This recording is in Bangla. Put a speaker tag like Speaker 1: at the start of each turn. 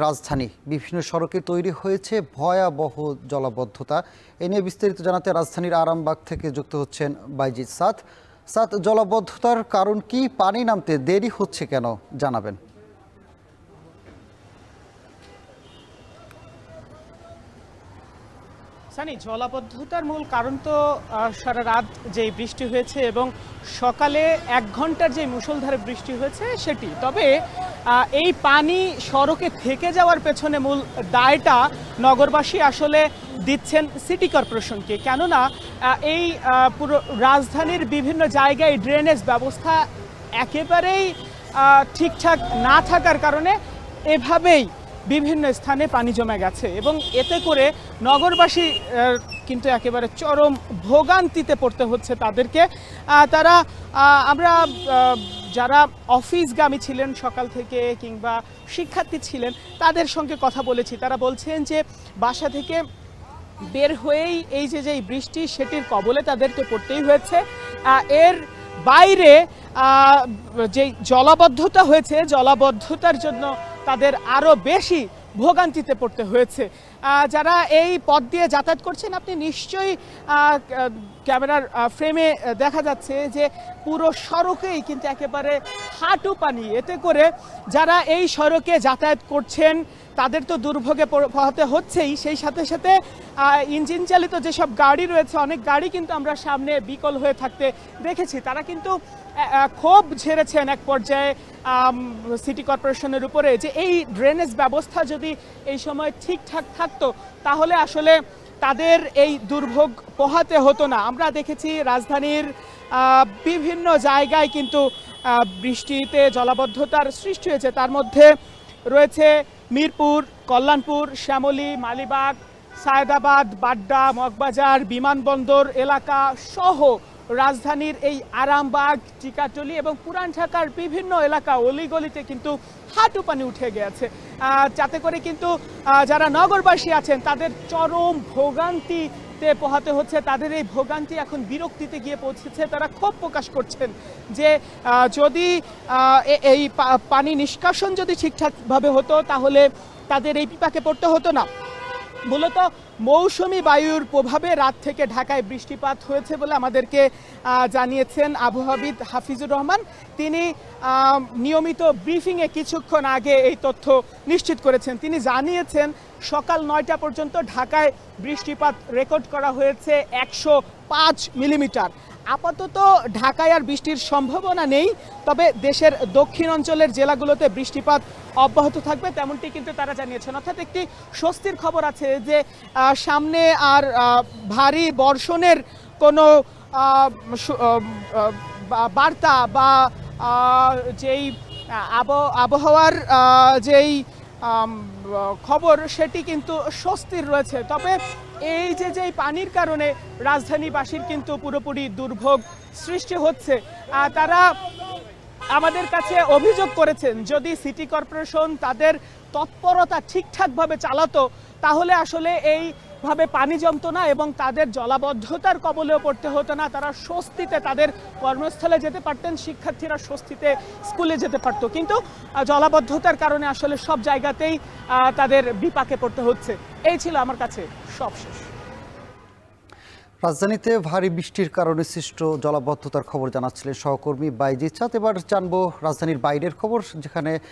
Speaker 1: রাজধানী বিভিন্ন সড়কে তৈরি হয়েছে ভয়াবহ জলাবদ্ধতা। এ নিয়ে বিস্তারিত জানাতে রাজধানীর আরামবাগ থেকে যুক্ত হচ্ছেন বাইজিদ সাদ। সাদ, জলাবদ্ধতার কারণ কি, পানি নামতে দেরি হচ্ছে কেন, জানাবেন।
Speaker 2: সানি, জলাবদ্ধতার মূল কারণ তো সারা রাত যে বৃষ্টি হয়েছে এবং সকালে 1 ঘন্টার যে মুষলধারে বৃষ্টি হয়েছে সেটি। তবে এই পানি সড়কে থেকে যাওয়ার পেছনে মূল দায়টা নগরবাসী আসলে দিচ্ছেন সিটি কর্পোরেশনকে। কেননা এই পুরো রাজধানীর বিভিন্ন জায়গায় ড্রেনেজ ব্যবস্থা একেবারেই ঠিকঠাক না থাকার কারণে এভাবেই বিভিন্ন স্থানে পানি জমে গেছে এবং এতে করে নগরবাসী কিন্তু একেবারে চরম ভোগান্তিতে পড়তে হচ্ছে তাদেরকে। তারা আমরা যারা অফিসগামী ছিলেন সকাল থেকে কিংবা শিক্ষার্থী ছিলেন তাদের সঙ্গে কথা বলেছি। তারা বলছেন যে বাসা থেকে বের হয়েই এই যে বৃষ্টি সেটির কবলে তাদেরকে পড়তেই হয়েছে। এর বাইরে যে জলাবদ্ধতা হয়েছে, জলাবদ্ধতার জন্য তাদের আরও বেশি ভোগান্তিতে পড়তে হয়েছে। যারা এই পথ দিয়ে যাতায়াত করছেন, আপনি নিশ্চয়ই ক্যামেরার ফ্রেমে দেখা যাচ্ছে যে পুরো সড়কেই কিন্তু একেবারে হাঁটু পানি। এতে করে যারা এই সড়কে যাতায়াত করছেন তাদের তো দুর্ভোগে পোহাতে হচ্ছেই, সেই সাথে সাথে ইঞ্জিন চালিত যেসব গাড়ি রয়েছে অনেক গাড়ি কিন্তু আমরা সামনে বিকল হয়ে থাকতে দেখেছি। তারা কিন্তু ক্ষোভ ঝেড়েছেন এক পর্যায়ে সিটি কর্পোরেশনের উপরে যে এই ড্রেনেজ ব্যবস্থা যদি এই সময় ঠিকঠাক থাকতো তাহলে আসলে তাদের এই দুর্ভোগ পোহাতে হতো না। আমরা দেখেছি রাজধানীর বিভিন্ন জায়গায় কিন্তু বৃষ্টিতে জলাবদ্ধতার সৃষ্টি হয়েছে। তার মধ্যে রয়েছে মিরপুর, কল্যাণপুর, শ্যামলী, মালিবাগ, সায়দাবাদ, বাড্ডা, মগবাজার, বিমানবন্দর এলাকা সহ রাজধানীর এই আরামবাগ, টিকাটলি এবং পুরান ঢাকার বিভিন্ন এলাকা অলিগলিতে কিন্তু হাঁটু পানি উঠে গেছে। যাতে করে কিন্তু যারা নগরবাসী আছেন তাদের চরম ভোগান্তিতে পোহাতে হচ্ছে। তাদের এই ভোগান্তি এখন বিরক্তিতে গিয়ে পৌঁছেছে। তারা ক্ষোভ প্রকাশ করছেন যে যদি এই পানি নিষ্কাশন যদি ঠিকঠাকভাবে হতো তাহলে তাদের এই বিপাকে পড়তে হতো না। মূলত মৌসুমি বায়ুর প্রভাবে রাত থেকে ঢাকায় বৃষ্টিপাত হয়েছে বলে আমাদেরকে জানিয়েছেন আবহাওয়াবিদ হাফিজুর রহমান। তিনি নিয়মিত ব্রিফিংয়ে কিছুক্ষণ আগে এই তথ্য নিশ্চিত করেছেন। তিনি জানিয়েছেন সকাল 9টা পর্যন্ত ঢাকায় বৃষ্টিপাত রেকর্ড করা হয়েছে 105 মিলিমিটার। আপাতত ঢাকায় আর বৃষ্টির সম্ভাবনা নেই, তবে দেশের দক্ষিণ অঞ্চলের জেলাগুলোতে বৃষ্টিপাত অব্যাহত থাকবে তেমনটি কিন্তু তারা জানিয়েছেন। অর্থাৎ একটি স্বস্তির খবর আছে যে সামনে আর ভারী বর্ষণের কোনো বার্তা বা যেই আবহাওয়ার যেই খবর সেটি কিন্তু স্বস্তির রয়েছে। তবে এই যে পানির কারণে রাজধানীবাসীর কিন্তু পুরোপুরি দুর্ভোগ সৃষ্টি হচ্ছে। তারা আমাদের কাছে অভিযোগ করেছেন যদি সিটি কর্পোরেশন তাদের তৎপরতা ঠিকঠাকভাবে চালাতো তাহলে আসলে এইভাবে পানি জমতো না এবং তাদের জলাবদ্ধতার কবলেও পড়তে হতো না। তারা স্বস্তিতে তাদের কর্মস্থলে যেতে পারতেন, শিক্ষার্থীরা স্বস্তিতে স্কুলে যেতে পারতো। কিন্তু জলাবদ্ধতার কারণে আসলে সব জায়গাতেই তাদের বিপাকে পড়তে হচ্ছে। এই ছিল আমার কাছে সবশেষ।
Speaker 1: রাজধানীতে ভারী বৃষ্টির কারণে সৃষ্ট জলাবদ্ধতার খবর জানাচ্ছিলেন সহকর্মী বাইজিদ সাদ। এবার জানবো রাজধানীর বাইরের খবর, যেখানে